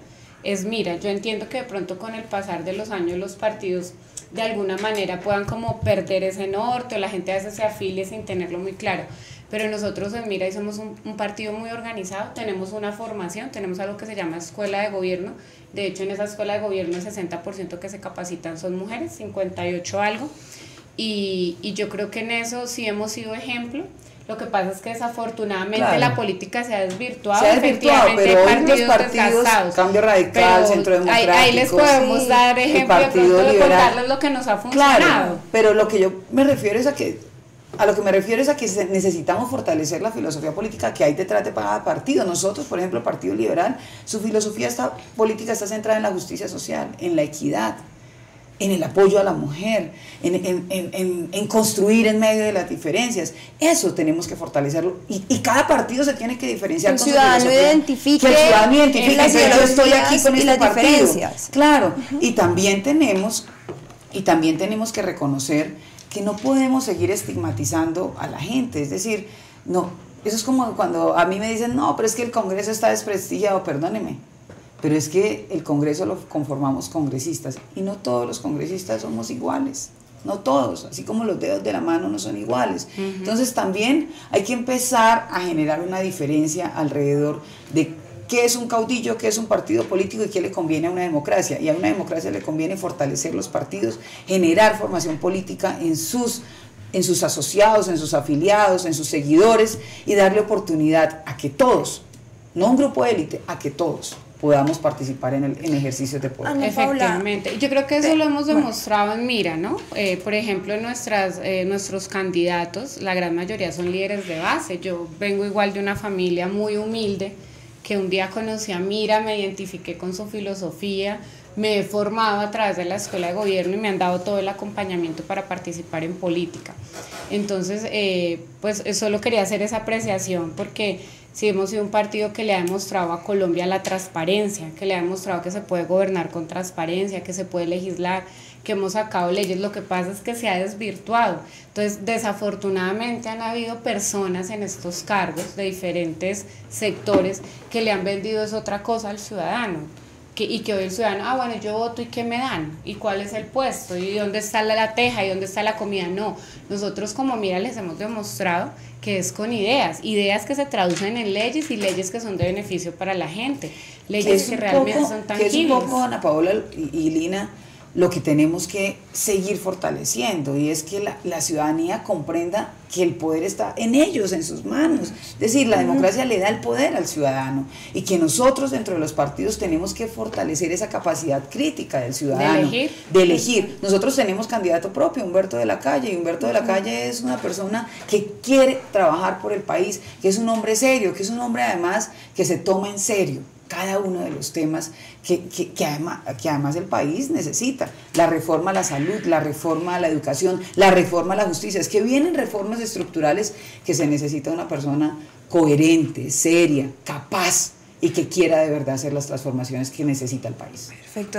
es MIRA. Yo entiendo que de pronto con el pasar de los años los partidos de alguna manera puedan como perder ese norte, o la gente a veces se afilie sin tenerlo muy claro. Pero nosotros en MIRA somos un partido muy organizado, tenemos una formación, tenemos algo que se llama escuela de gobierno. De hecho, en esa escuela de gobierno el 60% que se capacitan son mujeres, 58 algo. Y yo creo que en eso sí hemos sido ejemplo. Lo que pasa es que desafortunadamente la política se ha desvirtuado. Pero hoy los partidos, Cambio Radical, Centro Democrático, ahí les podemos dar ejemplo de contarles lo que nos ha funcionado. Claro, pero lo que yo me refiero es a que necesitamos fortalecer la filosofía política que hay detrás de cada partido. Nosotros, por ejemplo, el Partido Liberal, su filosofía política está centrada en la justicia social, en la equidad. en el apoyo a la mujer, en construir en medio de las diferencias. Eso tenemos que fortalecerlo, y cada partido se tiene que diferenciar. Que el ciudadano identifique, que el ciudadano identifique las que yo estoy aquí con este partido. Diferencias. Claro, y también tenemos que reconocer que no podemos seguir estigmatizando a la gente, es decir, no, eso es como cuando a mí me dicen, no, pero es que el Congreso está desprestigiado, perdóneme, pero es que el Congreso lo conformamos congresistas, y no todos los congresistas somos iguales, no todos, así como los dedos de la mano no son iguales. Entonces también hay que empezar a generar una diferencia alrededor de qué es un caudillo, qué es un partido político y qué le conviene a una democracia. Y a una democracia le conviene fortalecer los partidos, generar formación política en sus asociados, en sus afiliados, en sus seguidores, y darle oportunidad a que todos, no un grupo de élite, a que todos podamos participar en ejercicios de poder. Efectivamente, yo creo que eso lo hemos demostrado en Mira, ¿no? Por ejemplo, nuestros candidatos, la gran mayoría son líderes de base. Yo vengo igual de una familia muy humilde, que un día conocí a Mira, me identifiqué con su filosofía, me he formado a través de la Escuela de Gobierno y me han dado todo el acompañamiento para participar en política. Entonces, pues solo quería hacer esa apreciación, porque sí hemos sido un partido que le ha demostrado a Colombia la transparencia, que le ha demostrado que se puede gobernar con transparencia, que se puede legislar, que hemos sacado leyes. Lo que pasa es que se ha desvirtuado. Entonces, desafortunadamente han habido personas en estos cargos de diferentes sectores que le han vendido es otra cosa al ciudadano. Y que hoy el ciudadano, bueno, yo voto y ¿qué me dan? ¿Y cuál es el puesto? ¿Y dónde está la teja? ¿Y dónde está la comida? No, nosotros como Mira les hemos demostrado que es con ideas que se traducen en leyes, y leyes que son de beneficio para la gente, leyes que realmente son tangibles. Que es un poco, Ana Paola y Lina, lo que tenemos que seguir fortaleciendo, y es que la ciudadanía comprenda que el poder está en ellos, en sus manos. Es decir, la democracia le da el poder al ciudadano, y que nosotros dentro de los partidos tenemos que fortalecer esa capacidad crítica del ciudadano de elegir. Nosotros tenemos candidato propio, Humberto de la Calle, y Humberto de la Calle es una persona que quiere trabajar por el país, que es un hombre serio, que es un hombre además que se toma en serio cada uno de los temas que además el país necesita. La reforma a la salud, la reforma a la educación, la reforma a la justicia. Es que vienen reformas estructurales que se necesita una persona coherente, seria, capaz, y que quiera de verdad hacer las transformaciones que necesita el país. Perfecto.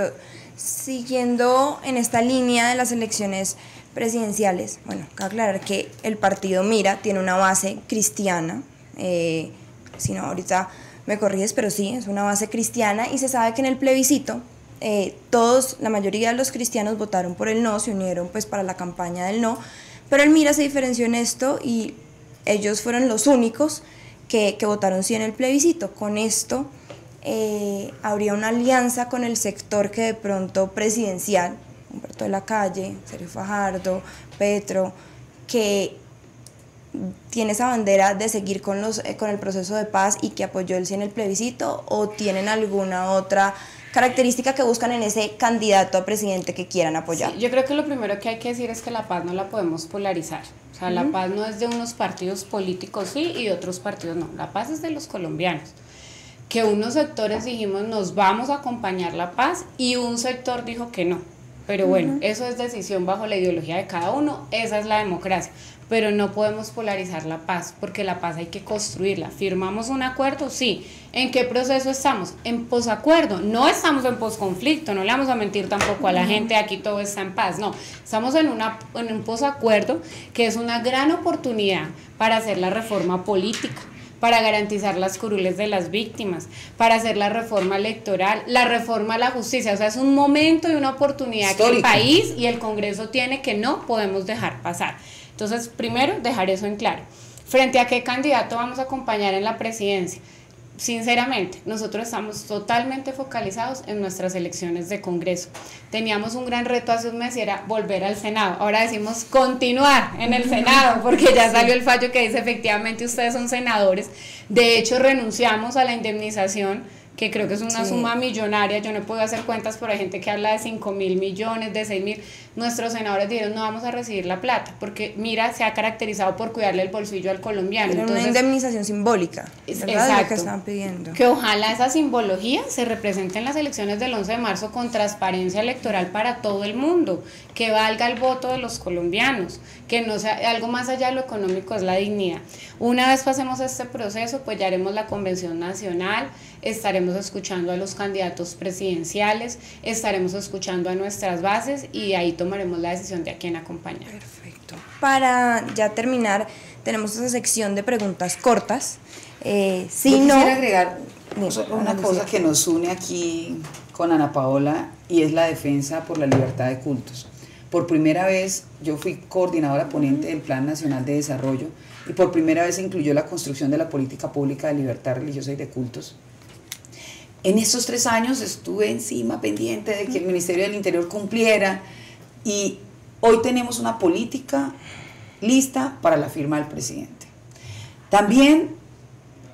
Siguiendo en esta línea de las elecciones presidenciales, bueno, cabe aclarar que el partido Mira tiene una base cristiana, si no ahorita me corriges, pero sí, es una base cristiana, y se sabe que en el plebiscito la mayoría de los cristianos votaron por el no, se unieron pues para la campaña del no, pero el Mira se diferenció en esto y ellos fueron los únicos que votaron sí en el plebiscito. Con esto habría una alianza con el sector que de pronto presidencial, Humberto de la Calle, Sergio Fajardo, Petro, que tiene esa bandera de seguir con el proceso de paz y que apoyó el sí en el plebiscito, o tienen alguna otra característica que buscan en ese candidato a presidente que quieran apoyar. Sí, yo creo que lo primero que hay que decir es que la paz no la podemos polarizar. O sea, la paz no es de unos partidos políticos sí y de otros partidos no. La paz es de los colombianos. Que unos sectores dijimos nos vamos a acompañar la paz y un sector dijo que no. Pero bueno, eso es decisión bajo la ideología de cada uno, esa es la democracia. Pero no podemos polarizar la paz, porque la paz hay que construirla. ¿Firmamos un acuerdo? Sí. ¿En qué proceso estamos? En posacuerdo. No estamos en posconflicto, no le vamos a mentir tampoco a la gente, aquí todo está en paz. No, estamos en un posacuerdo, que es una gran oportunidad para hacer la reforma política, para garantizar las curules de las víctimas, para hacer la reforma electoral, la reforma a la justicia. O sea, es un momento y una oportunidad histórica que el país y el Congreso tiene, que no podemos dejar pasar. Entonces, primero, dejar eso en claro. ¿Frente a qué candidato vamos a acompañar en la presidencia? Sinceramente, nosotros estamos totalmente focalizados en nuestras elecciones de Congreso. Teníamos un gran reto hace un mes y era volver al Senado. Ahora decimos continuar en el Senado, porque ya salió el fallo que dice efectivamente ustedes son senadores. De hecho, renunciamos a la indemnización que creo que es una suma millonaria. Yo no he podido hacer cuentas, pero hay gente que habla de 5.000 millones, de 6.000. Nuestros senadores dijeron, no vamos a recibir la plata, porque mira, se ha caracterizado por cuidarle el bolsillo al colombiano. Era una indemnización simbólica, ¿verdad? Exacto, lo que estaban pidiendo. Que ojalá esa simbología se represente en las elecciones del 11 de marzo con transparencia electoral para todo el mundo, que valga el voto de los colombianos, que no sea algo más allá de lo económico, es la dignidad. Una vez pasemos este proceso, pues ya haremos la convención nacional, estaremos escuchando a los candidatos presidenciales, estaremos escuchando a nuestras bases y ahí tomaremos la decisión de a quién acompañar. Perfecto. Para ya terminar, tenemos esa sección de preguntas cortas. Quisiera agregar una cosa que nos une aquí con Ana Paola, y es la defensa por la libertad de cultos. Por primera vez yo fui coordinadora ponente del Plan Nacional de Desarrollo y por primera vez se incluyó la construcción de la política pública de libertad religiosa y de cultos. En estos 3 años estuve encima pendiente de que el Ministerio del Interior cumpliera, y hoy tenemos una política lista para la firma del presidente. También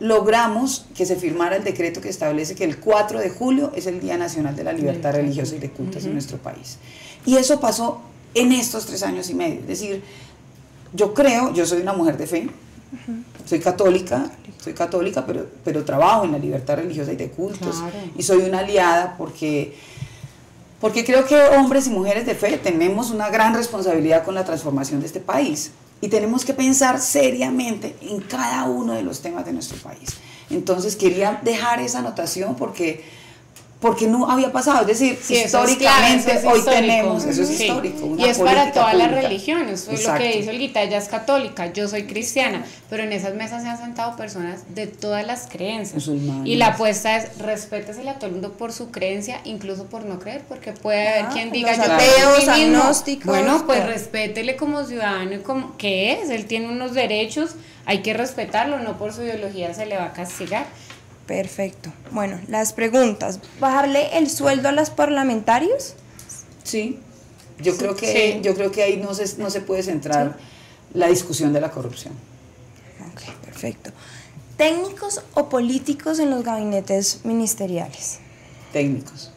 logramos que se firmara el decreto que establece que el 4 de julio es el Día Nacional de la Libertad Religiosa y de Cultos en nuestro país. Y eso pasó en estos 3 años y medio. Es decir, yo soy una mujer de fe, soy católica, pero trabajo en la libertad religiosa y de cultos. Claro. Y soy una aliada porque creo que hombres y mujeres de fe tenemos una gran responsabilidad con la transformación de este país. Y tenemos que pensar seriamente en cada uno de los temas de nuestro país. Entonces quería dejar esa anotación porque no había pasado, es decir, sí, históricamente eso es hoy tenemos, eso es histórico. Y es para todas las religiones, lo que dice Olguita, ella es católica, yo soy cristiana, pero en esas mesas se han sentado personas de todas las creencias. Musulmanes. Y la apuesta es, respétesele a todo el mundo por su creencia, incluso por no creer, porque puede haber quien diga, yo ateos, agnósticos. Bueno, pues respétele como ciudadano y como, ¿qué es? Él tiene unos derechos, hay que respetarlo, no por su ideología se le va a castigar. Perfecto. Bueno, las preguntas. ¿Bajarle el sueldo a los parlamentarios? Sí. Yo creo que ahí no se puede centrar la discusión de la corrupción. Ok, perfecto. ¿Técnicos o políticos en los gabinetes ministeriales? Técnicos.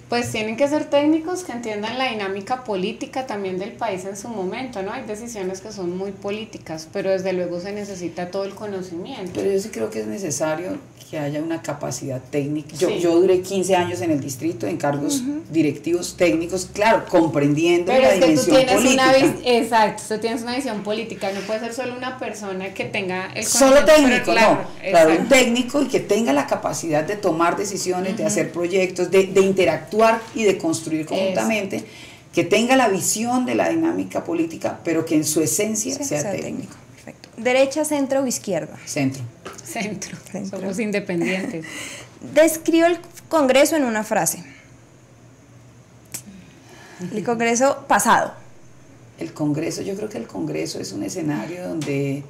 Pues tienen que ser técnicos que entiendan la dinámica política también del país en su momento, ¿no? Hay decisiones que son muy políticas, pero desde luego se necesita todo el conocimiento. Pero yo sí creo que es necesario que haya una capacidad técnica. Yo duré 15 años en el distrito en cargos directivos técnicos, claro, comprendiendo la dimensión política. Exacto, tú tienes una visión política, no puede ser solo una persona que tenga el solo técnico, claro, no, claro, un técnico y que tenga la capacidad de tomar decisiones, de hacer proyectos, de interactuar y de construir conjuntamente, que tenga la visión de la dinámica política, pero que en su esencia sea técnico. Perfecto. ¿Derecha, centro o izquierda? Centro. Centro. Somos independientes. Describo el Congreso en una frase. El Congreso pasado. El Congreso, yo creo que el Congreso es un escenario donde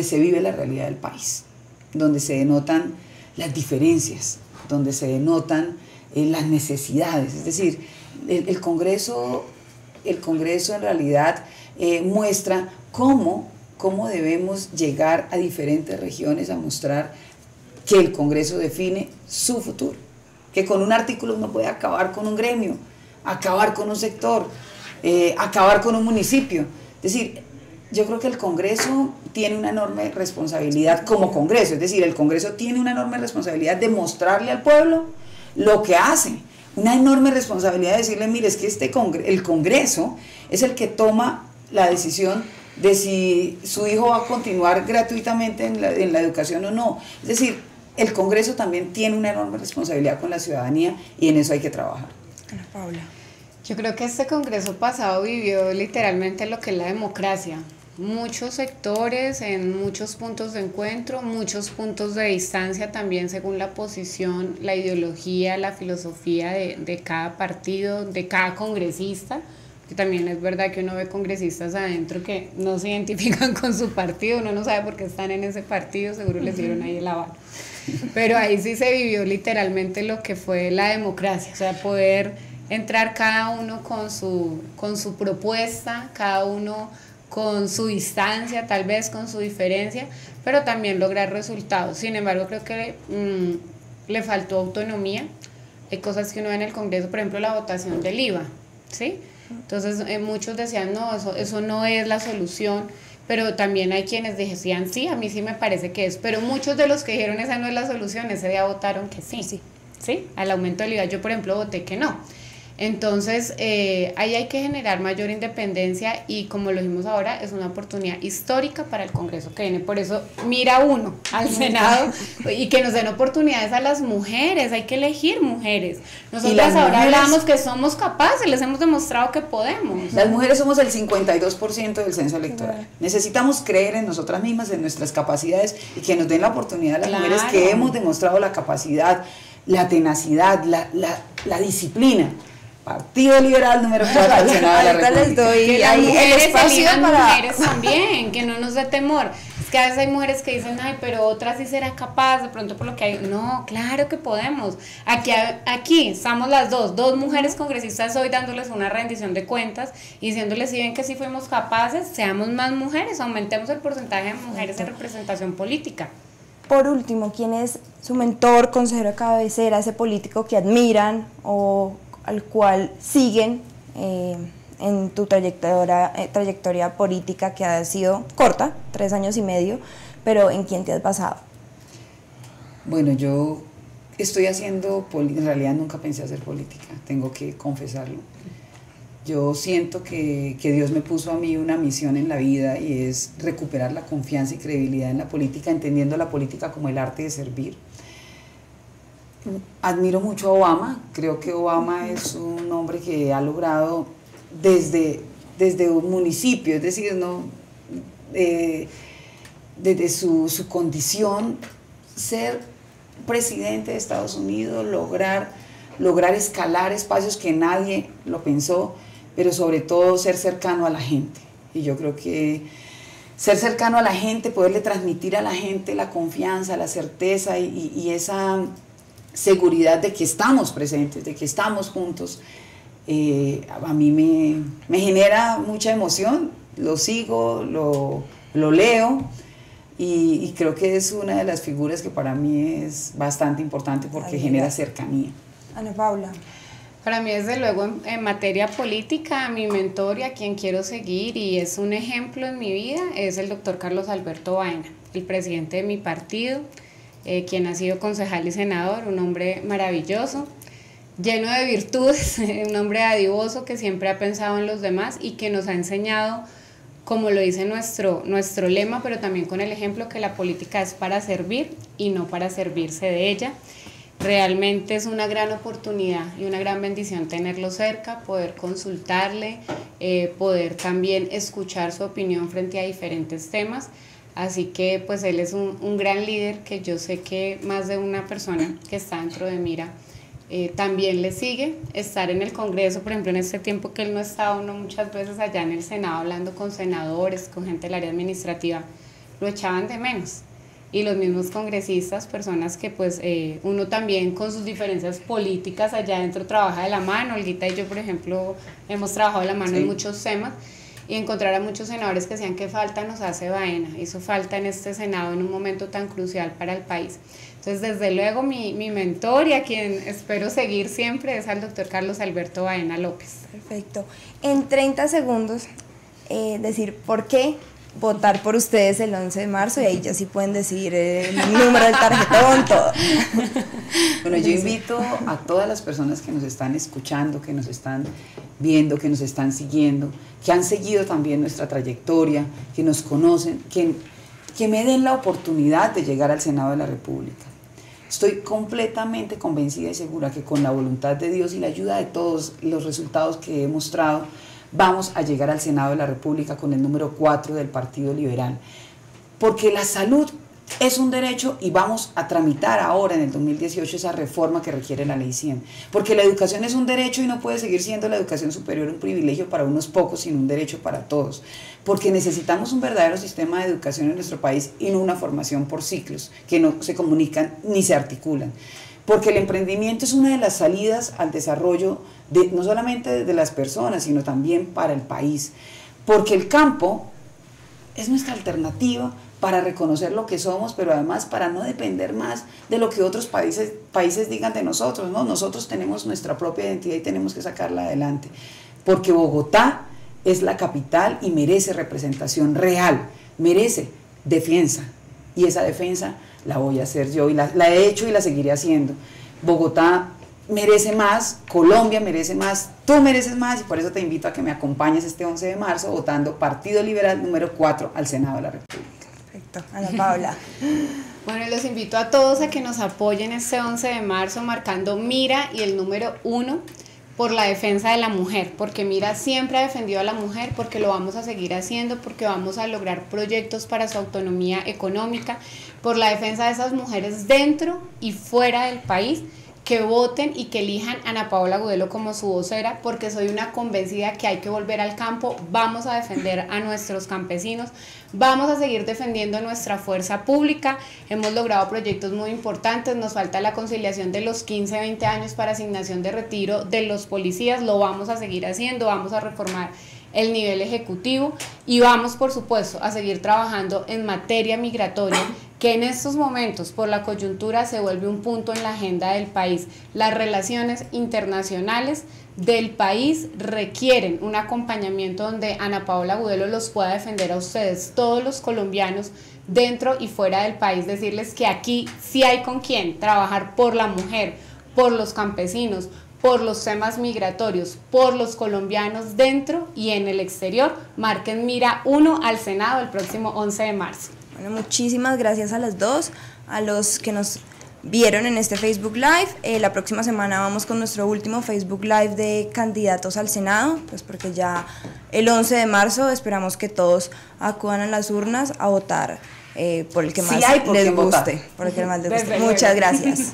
se vive la realidad del país, donde se denotan las diferencias, donde se denotan las necesidades. Es decir, el Congreso en realidad muestra cómo debemos llegar a diferentes regiones a mostrar que el Congreso define su futuro, que con un artículo uno puede acabar con un gremio, acabar con un sector, acabar con un municipio. Es decir, yo creo que el Congreso tiene una enorme responsabilidad como Congreso, es decir, el Congreso tiene una enorme responsabilidad de mostrarle al pueblo lo que hace, una enorme responsabilidad de decirle, mire, es que el Congreso es el que toma la decisión de si su hijo va a continuar gratuitamente en la educación o no. Es decir, el Congreso también tiene una enorme responsabilidad con la ciudadanía y en eso hay que trabajar. Ana Paula. Yo creo que este Congreso pasado vivió literalmente lo que es la democracia. Muchos sectores, en muchos puntos de encuentro, muchos puntos de distancia también según la posición, la ideología, la filosofía de cada partido, de cada congresista, que también es verdad que uno ve congresistas adentro que no se identifican con su partido, uno no sabe por qué están en ese partido, seguro les dieron ahí el aval. Pero ahí sí se vivió literalmente lo que fue la democracia, o sea, poder entrar cada uno con su propuesta, cada uno con su distancia, tal vez con su diferencia, pero también lograr resultados. Sin embargo, creo que le faltó autonomía. Hay cosas que uno ve en el Congreso, por ejemplo, la votación del IVA, ¿sí? Entonces muchos decían, no, eso no es la solución, pero también hay quienes decían, sí, a mí sí me parece que es, pero muchos de los que dijeron esa no es la solución, ese día votaron que sí, ¿sí? Al aumento del IVA, yo por ejemplo voté que no. Entonces, ahí hay que generar mayor independencia y como lo dijimos ahora, es una oportunidad histórica para el Congreso que viene. Por eso, mira uno al Senado y que nos den oportunidades a las mujeres, hay que elegir mujeres. Nosotras ahora hablamos que somos capaces, les hemos demostrado que podemos. Las mujeres somos el 52% del censo electoral. Necesitamos creer en nosotras mismas, en nuestras capacidades y que nos den la oportunidad a las mujeres que hemos demostrado la capacidad, la tenacidad, la disciplina. Partido Liberal número 4 al Senado de la República. Les doy que las mujeres el espacio para mujeres también, que no nos dé temor. Es que a veces hay mujeres que dicen, ay, pero otra sí será capaz, de pronto por lo que hay. No, claro que podemos. Aquí estamos las dos mujeres congresistas hoy dándoles una rendición de cuentas y diciéndoles, si ven que sí fuimos capaces, seamos más mujeres, aumentemos el porcentaje de mujeres en representación política. Por último, ¿quién es su mentor, consejero de cabecera, ese político que admiran o al cual siguen en tu trayectoria política, que ha sido corta, 3 años y medio, pero en quién te has basado? Bueno, yo estoy haciendo política, en realidad nunca pensé hacer política, tengo que confesarlo. Yo siento que Dios me puso a mí una misión en la vida y es recuperar la confianza y credibilidad en la política, entendiendo la política como el arte de servir. Admiro mucho a Obama, creo que Obama es un hombre que ha logrado desde un municipio, es decir, ¿no? Desde su condición, ser presidente de Estados Unidos, lograr escalar espacios que nadie lo pensó, pero sobre todo ser cercano a la gente. Y yo creo que ser cercano a la gente, poderle transmitir a la gente la confianza, la certeza y esa seguridad de que estamos presentes, de que estamos juntos, a mí me genera mucha emoción, lo sigo, lo leo y creo que es una de las figuras que para mí es bastante importante porque genera cercanía. Ana Paula. Para mí, desde luego, en materia política, mi mentor y a quien quiero seguir y es un ejemplo en mi vida es el doctor Carlos Alberto Baena, el presidente de mi partido, quien ha sido concejal y senador, un hombre maravilloso, lleno de virtudes, un hombre dadivoso que siempre ha pensado en los demás y que nos ha enseñado, como lo dice nuestro lema, pero también con el ejemplo, que la política es para servir y no para servirse de ella. Realmente es una gran oportunidad y una gran bendición tenerlo cerca, poder consultarle, poder también escuchar su opinión frente a diferentes temas. Así que pues él es un gran líder que yo sé que más de una persona que está dentro de Mira también le sigue. Estar en el Congreso, por ejemplo, en este tiempo que él no estaba, uno muchas veces allá en el Senado hablando con senadores, con gente del área administrativa, lo echaban de menos. Y los mismos congresistas, personas que pues uno también con sus diferencias políticas allá adentro trabaja de la mano. Olguita y yo, por ejemplo, hemos trabajado de la mano en muchos temas, y encontrar a muchos senadores que decían que falta nos hace Baena, hizo falta en este Senado en un momento tan crucial para el país. Entonces, desde luego, mi mentor y a quien espero seguir siempre es al doctor Carlos Alberto Baena López. Perfecto. En 30 segundos, decir por qué votar por ustedes el 11 de marzo, y ahí ya sí pueden decir el número del tarjetón, todo. Bueno, yo invito a todas las personas que nos están escuchando, que nos están viendo, que nos están siguiendo, que han seguido también nuestra trayectoria, que nos conocen, que me den la oportunidad de llegar al Senado de la República. Estoy completamente convencida y segura que con la voluntad de Dios y la ayuda de todos los resultados que he mostrado, vamos a llegar al Senado de la República con el número 4 del Partido Liberal. Porque la salud es un derecho y vamos a tramitar ahora en el 2018 esa reforma que requiere la Ley 100. Porque la educación es un derecho y no puede seguir siendo la educación superior un privilegio para unos pocos, sino un derecho para todos. Porque necesitamos un verdadero sistema de educación en nuestro país y no una formación por ciclos que no se comunican ni se articulan. Porque el emprendimiento es una de las salidas al desarrollo no solamente de las personas, sino también para el país. Porque el campo es nuestra alternativa para reconocer lo que somos, pero además para no depender más de lo que otros países digan de nosotros, ¿no? Nosotros tenemos nuestra propia identidad y tenemos que sacarla adelante, porque Bogotá es la capital y merece representación real, merece defensa, y esa defensa la voy a hacer yo, y la he hecho y la seguiré haciendo. Bogotá merece más, Colombia merece más, tú mereces más, y por eso te invito a que me acompañes este 11 de marzo votando Partido Liberal número 4 al Senado de la República. Perfecto, Ana Paula. Bueno, los invito a todos a que nos apoyen este 11 de marzo marcando Mira y el número 1 por la defensa de la mujer, porque Mira siempre ha defendido a la mujer, porque lo vamos a seguir haciendo, porque vamos a lograr proyectos para su autonomía económica, por la defensa de esas mujeres dentro y fuera del país, que voten y que elijan a Ana Paola Agudelo como su vocera, porque soy una convencida que hay que volver al campo, vamos a defender a nuestros campesinos, vamos a seguir defendiendo nuestra fuerza pública, hemos logrado proyectos muy importantes, nos falta la conciliación de los 15-20 años para asignación de retiro de los policías, lo vamos a seguir haciendo, vamos a reformar el nivel ejecutivo y vamos, por supuesto, a seguir trabajando en materia migratoria, que en estos momentos por la coyuntura se vuelve un punto en la agenda del país. Las relaciones internacionales del país requieren un acompañamiento donde Ana Paola Agudelo los pueda defender a ustedes, todos los colombianos dentro y fuera del país, decirles que aquí sí hay con quién trabajar por la mujer, por los campesinos, por los temas migratorios, por los colombianos dentro y en el exterior. Marquen Mira 1 al Senado el próximo 11 de marzo. Bueno, muchísimas gracias a las dos, a los que nos vieron en este Facebook Live. La próxima semana vamos con nuestro último Facebook Live de candidatos al Senado, pues porque ya el 11 de marzo esperamos que todos acudan a las urnas a votar por el que más les guste. Por el que más les guste. Muchas gracias.